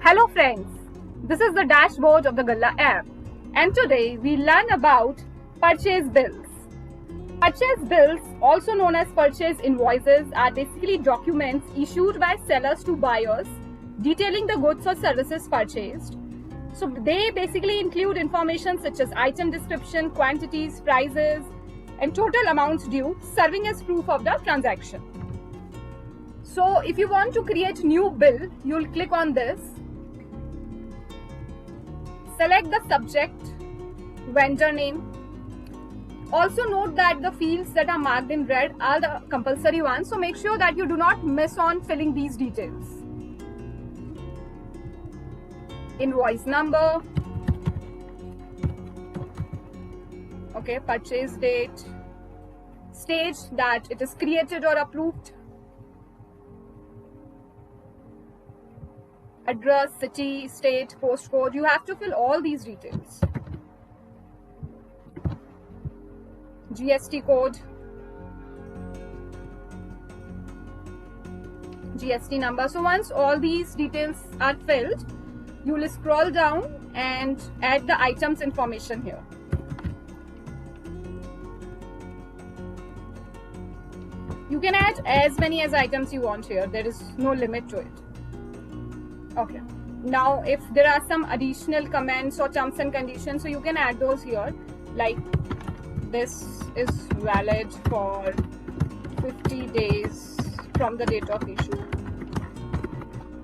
Hello friends, this is the dashboard of the Galla app and today we learn about purchase bills. Purchase bills, also known as purchase invoices, are basically documents issued by sellers to buyers detailing the goods or services purchased. So they basically include information such as item description, quantities, prices and total amounts due, serving as proof of the transaction. So if you want to create new bill, you'll click on this. Select the subject, vendor name. Also note that the fields that are marked in red are the compulsory ones, so make sure that you do not miss on filling these details. Invoice number, okay, purchase date, stage that it is created or approved, address, city, state, postcode. You have to fill all these details. GST code, GST number. So once all these details are filled, you will scroll down and add the items information here. You can add as many as items you want here. There is no limit to it. Okay. Now, if there are some additional comments or terms and conditions, so you can add those here. Like, this is valid for 50 days from the date of issue.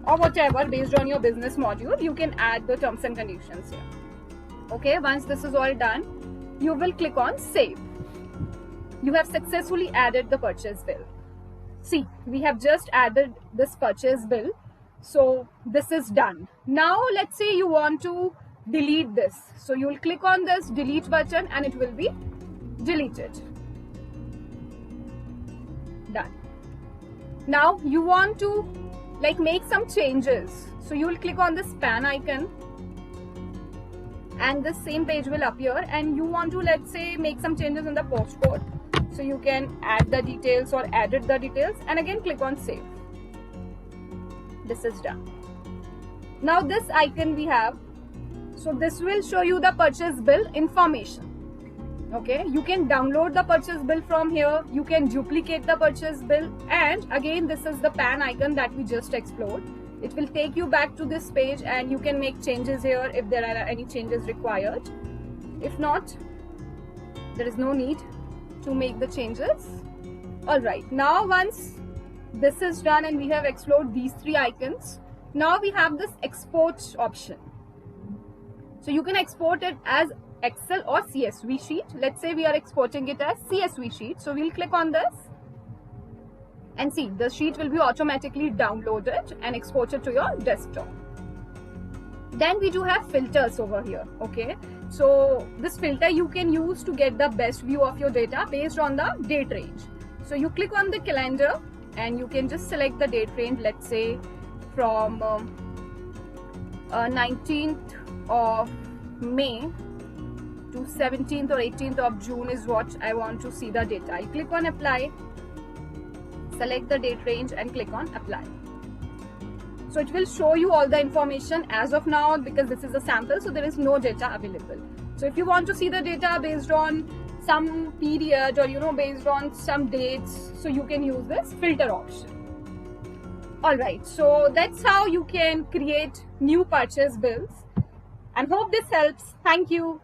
Or whatever, based on your business module, you can add the terms and conditions here. Okay, once this is all done, you will click on Save. You have successfully added the purchase bill. See, we have just added this purchase bill. So this is done. Now let's say you want to delete this. So you will click on this delete button and it will be deleted. Done. Now you want to make some changes. So you will click on this pan icon and this same page will appear, and you want to, let's say, make some changes in the postcode. So you can add the details or edit the details and again click on Save. This is done. Now this icon we have, so this will show you the purchase bill information. Okay, you can download the purchase bill from here, you can duplicate the purchase bill, and again this is the pan icon that we just explored. It will take you back to this page and you can make changes here if there are any changes required. If not, there is no need to make the changes. Alright, now once this is done and we have explored these three icons, now we have this export option. So you can export it as Excel or CSV sheet. Let's say we are exporting it as CSV sheet. So we'll click on this and see the sheet will be automatically downloaded and exported to your desktop. Then we do have filters over here. Okay, so this filter you can use to get the best view of your data based on the date range. So you click on the calendar and you can just select the date range, let's say from 19th of May to 17th or 18th of June is what I want to see the data. You click on apply, select the date range and click on apply. So it will show you all the information as of now, because this is a sample, so there is no data available. So if you want to see the data based on some period or based on some dates, so you can use this filter option. Alright, so that's how you can create new purchase bills, and hope this helps. Thank you.